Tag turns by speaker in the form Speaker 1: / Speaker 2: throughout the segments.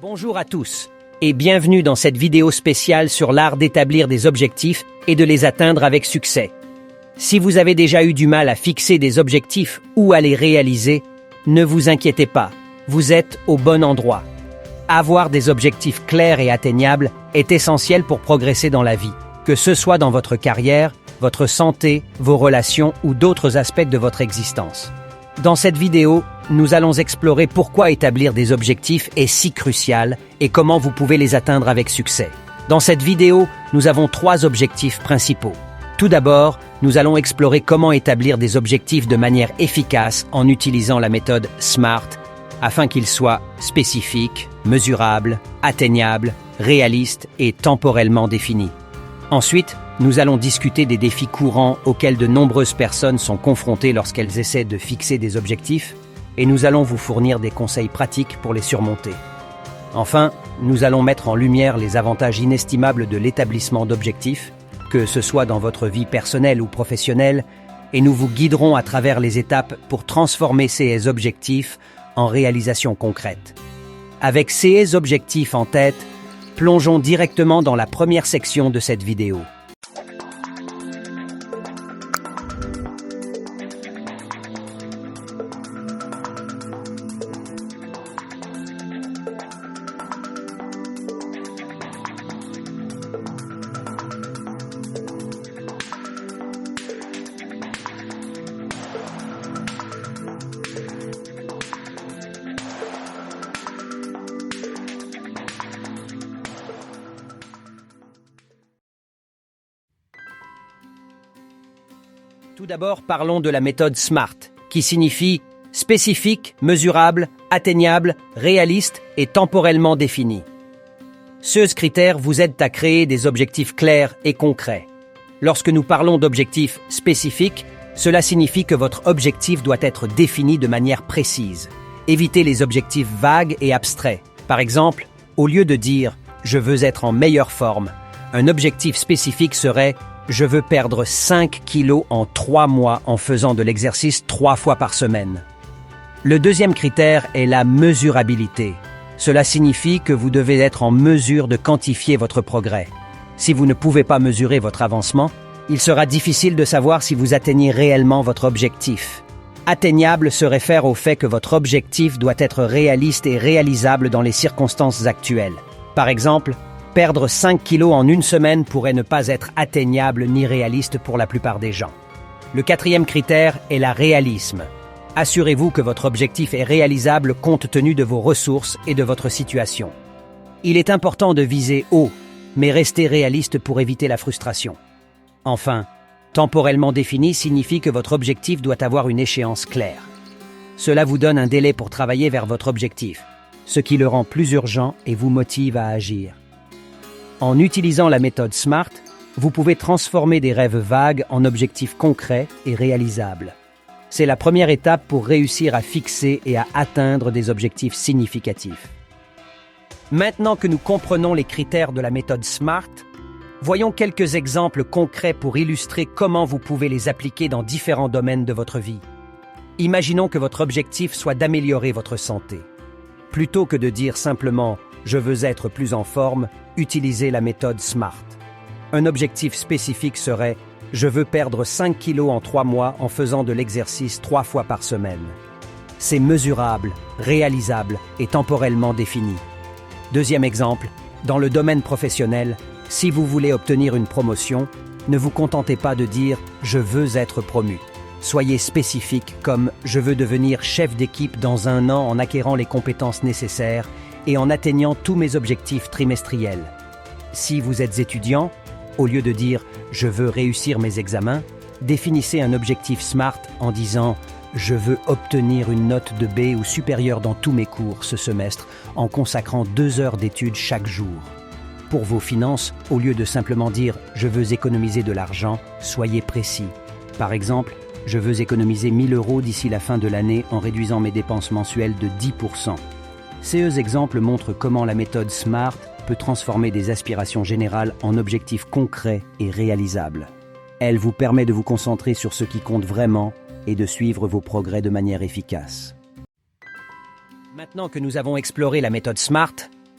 Speaker 1: Bonjour à tous et bienvenue dans cette vidéo spéciale sur l'art d'établir des objectifs et de les atteindre avec succès. Si vous avez déjà eu du mal à fixer des objectifs ou à les réaliser, ne vous inquiétez pas, vous êtes au bon endroit. Avoir des objectifs clairs et atteignables est essentiel pour progresser dans la vie, que ce soit dans votre carrière, votre santé, vos relations ou d'autres aspects de votre existence. Dans cette vidéo, nous allons explorer pourquoi établir des objectifs est si crucial et comment vous pouvez les atteindre avec succès. Dans cette vidéo, nous avons 3 objectifs principaux. Tout d'abord, nous allons explorer comment établir des objectifs de manière efficace en utilisant la méthode SMART afin qu'ils soient spécifiques, mesurables, atteignables, réalistes et temporellement définis. Ensuite, nous allons discuter des défis courants auxquels de nombreuses personnes sont confrontées lorsqu'elles essaient de fixer des objectifs, et nous allons vous fournir des conseils pratiques pour les surmonter. Enfin, nous allons mettre en lumière les avantages inestimables de l'établissement d'objectifs, que ce soit dans votre vie personnelle ou professionnelle, et nous vous guiderons à travers les étapes pour transformer ces objectifs en réalisations concrètes. Avec ces objectifs en tête, plongeons directement dans la première section de cette vidéo. Tout d'abord, parlons de la méthode SMART, qui signifie spécifique, mesurable, atteignable, réaliste et temporellement défini. Ces critères vous aident à créer des objectifs clairs et concrets. Lorsque nous parlons d'objectifs spécifiques, cela signifie que votre objectif doit être défini de manière précise. Évitez les objectifs vagues et abstraits. Par exemple, au lieu de dire « je veux être en meilleure forme », un objectif spécifique serait « je veux perdre 5 kilos en 3 mois en faisant de l'exercice 3 fois par semaine ». Le deuxième critère est la mesurabilité. Cela signifie que vous devez être en mesure de quantifier votre progrès. Si vous ne pouvez pas mesurer votre avancement, il sera difficile de savoir si vous atteignez réellement votre objectif. Atteignable se réfère au fait que votre objectif doit être réaliste et réalisable dans les circonstances actuelles. Par exemple, perdre 5 kilos en une semaine pourrait ne pas être atteignable ni réaliste pour la plupart des gens. Le quatrième critère est la réalisme. Assurez-vous que votre objectif est réalisable compte tenu de vos ressources et de votre situation. Il est important de viser haut, mais rester réaliste pour éviter la frustration. Enfin, temporellement défini signifie que votre objectif doit avoir une échéance claire. Cela vous donne un délai pour travailler vers votre objectif, ce qui le rend plus urgent et vous motive à agir. En utilisant la méthode SMART, vous pouvez transformer des rêves vagues en objectifs concrets et réalisables. C'est la première étape pour réussir à fixer et à atteindre des objectifs significatifs. Maintenant que nous comprenons les critères de la méthode SMART, voyons quelques exemples concrets pour illustrer comment vous pouvez les appliquer dans différents domaines de votre vie. Imaginons que votre objectif soit d'améliorer votre santé. Plutôt que de dire simplement « je veux être plus en forme », utilisez la méthode SMART. Un objectif spécifique serait « je veux perdre 5 kilos en 3 mois en faisant de l'exercice 3 fois par semaine ». C'est mesurable, réalisable et temporellement défini. Deuxième exemple, dans le domaine professionnel, si vous voulez obtenir une promotion, ne vous contentez pas de dire « je veux être promu ». Soyez spécifique comme « je veux devenir chef d'équipe dans 1 an en acquérant les compétences nécessaires et en atteignant tous mes objectifs trimestriels ». Si vous êtes étudiant, au lieu de dire « je veux réussir mes examens », définissez un objectif SMART en disant « je veux obtenir une note de B ou supérieure dans tous mes cours ce semestre en consacrant 2 heures d'études chaque jour ». Pour vos finances, au lieu de simplement dire « je veux économiser de l'argent », soyez précis. Par exemple, je veux économiser 1 000 € d'ici la fin de l'année en réduisant mes dépenses mensuelles de 10%. Ces exemples montrent comment la méthode SMART peut transformer des aspirations générales en objectifs concrets et réalisables. Elle vous permet de vous concentrer sur ce qui compte vraiment et de suivre vos progrès de manière efficace. Maintenant que nous avons exploré la méthode SMART,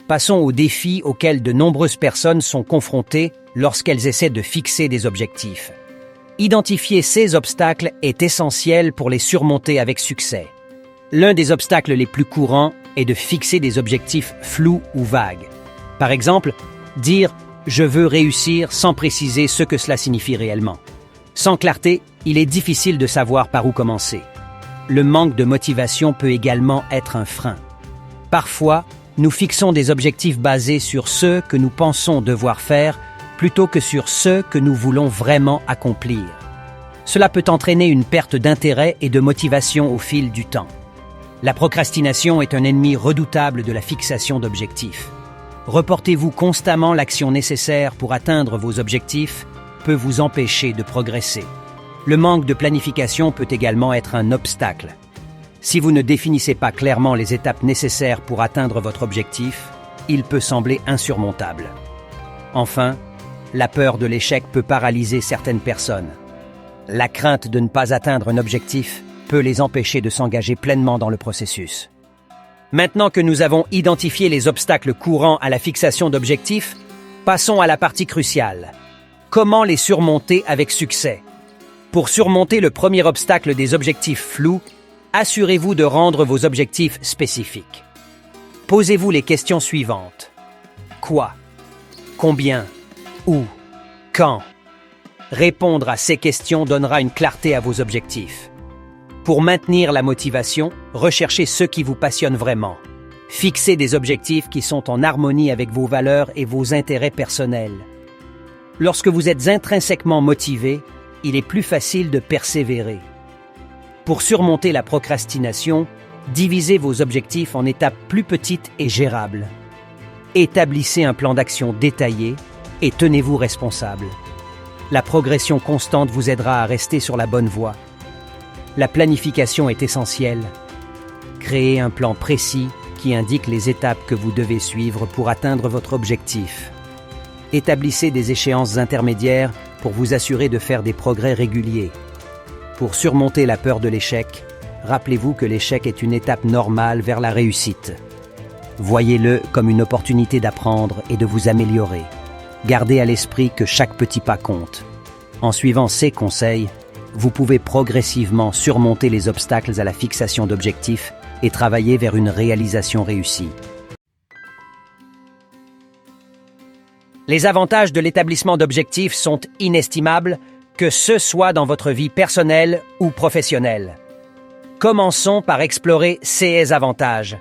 Speaker 1: Passons aux défis auxquels de nombreuses personnes sont confrontées lorsqu'elles essaient de fixer des objectifs. Identifier ces obstacles est essentiel pour les surmonter avec succès. L'un des obstacles les plus courants est de fixer des objectifs flous ou vagues. Par exemple, dire « je veux réussir » sans préciser ce que cela signifie réellement. Sans clarté, il est difficile de savoir par où commencer. Le manque de motivation peut également être un frein. Parfois, nous fixons des objectifs basés sur ce que nous pensons devoir faire plutôt que sur ce que nous voulons vraiment accomplir. Cela peut entraîner une perte d'intérêt et de motivation au fil du temps. La procrastination est un ennemi redoutable de la fixation d'objectifs. Reportez-vous constamment l'action nécessaire pour atteindre vos objectifs peut vous empêcher de progresser. Le manque de planification peut également être un obstacle. Si vous ne définissez pas clairement les étapes nécessaires pour atteindre votre objectif, il peut sembler insurmontable. Enfin, la peur de l'échec peut paralyser certaines personnes. La crainte de ne pas atteindre un objectif peut les empêcher de s'engager pleinement dans le processus. Maintenant que nous avons identifié les obstacles courants à la fixation d'objectifs, passons à la partie cruciale. Comment les surmonter avec succès? Pour surmonter le premier obstacle des objectifs flous, assurez-vous de rendre vos objectifs spécifiques. Posez-vous les questions suivantes. Quoi? Combien? Où? Quand? Répondre à ces questions donnera une clarté à vos objectifs. Pour maintenir la motivation, recherchez ce qui vous passionne vraiment. Fixez des objectifs qui sont en harmonie avec vos valeurs et vos intérêts personnels. Lorsque vous êtes intrinsèquement motivé, il est plus facile de persévérer. Pour surmonter la procrastination, divisez vos objectifs en étapes plus petites et gérables. Établissez un plan d'action détaillé et tenez-vous responsable. La progression constante vous aidera à rester sur la bonne voie. La planification est essentielle. Créez un plan précis qui indique les étapes que vous devez suivre pour atteindre votre objectif. Établissez des échéances intermédiaires pour vous assurer de faire des progrès réguliers. Pour surmonter la peur de l'échec, rappelez-vous que l'échec est une étape normale vers la réussite. Voyez-le comme une opportunité d'apprendre et de vous améliorer. Gardez à l'esprit que chaque petit pas compte. En suivant ces conseils, vous pouvez progressivement surmonter les obstacles à la fixation d'objectifs et travailler vers une réalisation réussie. Les avantages de l'établissement d'objectifs sont inestimables, que ce soit dans votre vie personnelle ou professionnelle. Commençons par explorer ces avantages.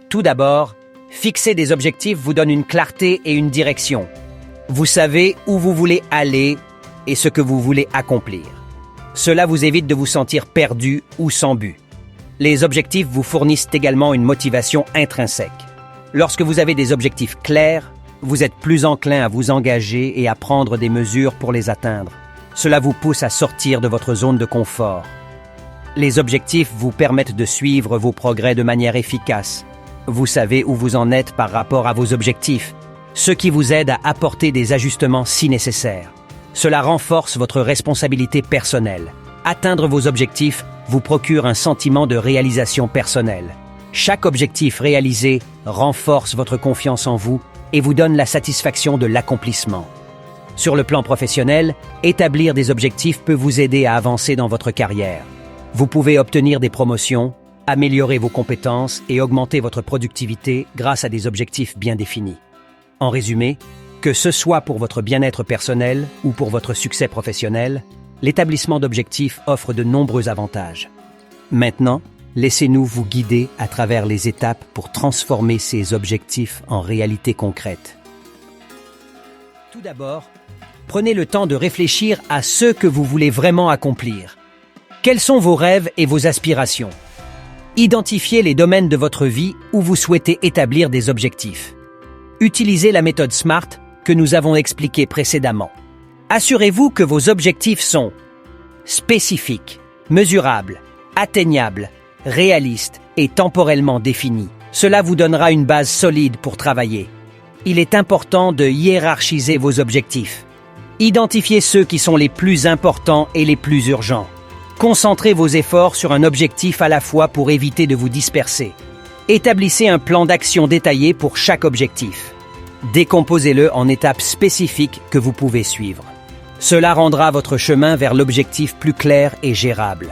Speaker 1: Tout d'abord, fixer des objectifs vous donne une clarté et une direction. Vous savez où vous voulez aller et ce que vous voulez accomplir. Cela vous évite de vous sentir perdu ou sans but. Les objectifs vous fournissent également une motivation intrinsèque. Lorsque vous avez des objectifs clairs, vous êtes plus enclin à vous engager et à prendre des mesures pour les atteindre. Cela vous pousse à sortir de votre zone de confort. Les objectifs vous permettent de suivre vos progrès de manière efficace. Vous savez où vous en êtes par rapport à vos objectifs, ce qui vous aide à apporter des ajustements si nécessaires. Cela renforce votre responsabilité personnelle. Atteindre vos objectifs vous procure un sentiment de réalisation personnelle. Chaque objectif réalisé renforce votre confiance en vous et vous donne la satisfaction de l'accomplissement. Sur le plan professionnel, établir des objectifs peut vous aider à avancer dans votre carrière. Vous pouvez obtenir des promotions, améliorer vos compétences et augmenter votre productivité grâce à des objectifs bien définis. En résumé, que ce soit pour votre bien-être personnel ou pour votre succès professionnel, l'établissement d'objectifs offre de nombreux avantages. Maintenant, laissez-nous vous guider à travers les étapes pour transformer ces objectifs en réalité concrète. Tout d'abord, prenez le temps de réfléchir à ce que vous voulez vraiment accomplir. Quels sont vos rêves et vos aspirations? Identifiez les domaines de votre vie où vous souhaitez établir des objectifs. Utilisez la méthode SMART que nous avons expliquée précédemment. Assurez-vous que vos objectifs sont spécifiques, mesurables, atteignables, réalistes et temporellement définis. Cela vous donnera une base solide pour travailler. Il est important de hiérarchiser vos objectifs. Identifiez ceux qui sont les plus importants et les plus urgents. Concentrez vos efforts sur un objectif à la fois pour éviter de vous disperser. Établissez un plan d'action détaillé pour chaque objectif. Décomposez-le en étapes spécifiques que vous pouvez suivre. Cela rendra votre chemin vers l'objectif plus clair et gérable.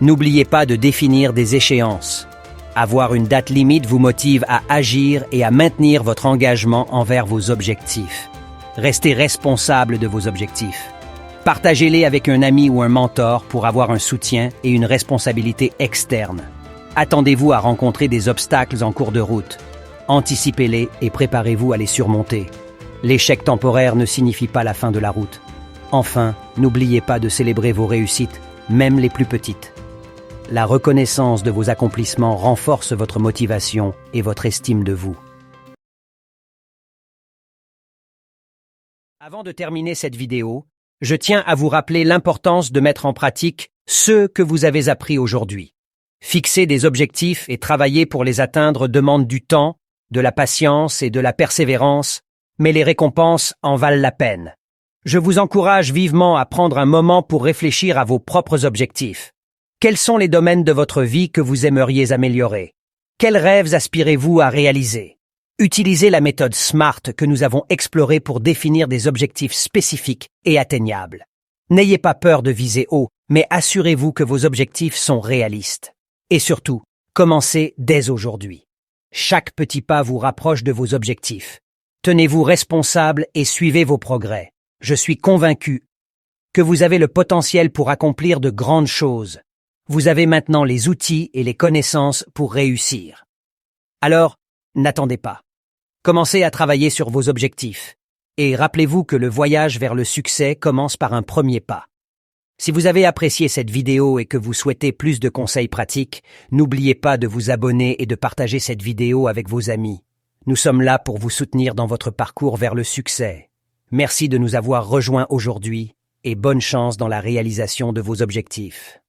Speaker 1: N'oubliez pas de définir des échéances. Avoir une date limite vous motive à agir et à maintenir votre engagement envers vos objectifs. Restez responsable de vos objectifs. Partagez-les avec un ami ou un mentor pour avoir un soutien et une responsabilité externe. Attendez-vous à rencontrer des obstacles en cours de route. Anticipez-les et préparez-vous à les surmonter. L'échec temporaire ne signifie pas la fin de la route. Enfin, n'oubliez pas de célébrer vos réussites, même les plus petites. La reconnaissance de vos accomplissements renforce votre motivation et votre estime de vous. Avant de terminer cette vidéo, je tiens à vous rappeler l'importance de mettre en pratique ce que vous avez appris aujourd'hui. Fixer des objectifs et travailler pour les atteindre demande du temps, de la patience et de la persévérance, mais les récompenses en valent la peine. Je vous encourage vivement à prendre un moment pour réfléchir à vos propres objectifs. Quels sont les domaines de votre vie que vous aimeriez améliorer? Quels rêves aspirez-vous à réaliser? Utilisez la méthode SMART que nous avons explorée pour définir des objectifs spécifiques et atteignables. N'ayez pas peur de viser haut, mais assurez-vous que vos objectifs sont réalistes. Et surtout, commencez dès aujourd'hui. Chaque petit pas vous rapproche de vos objectifs. Tenez-vous responsable et suivez vos progrès. Je suis convaincu que vous avez le potentiel pour accomplir de grandes choses. Vous avez maintenant les outils et les connaissances pour réussir. Alors, n'attendez pas. Commencez à travailler sur vos objectifs. Et rappelez-vous que le voyage vers le succès commence par un premier pas. Si vous avez apprécié cette vidéo et que vous souhaitez plus de conseils pratiques, n'oubliez pas de vous abonner et de partager cette vidéo avec vos amis. Nous sommes là pour vous soutenir dans votre parcours vers le succès. Merci de nous avoir rejoints aujourd'hui et bonne chance dans la réalisation de vos objectifs.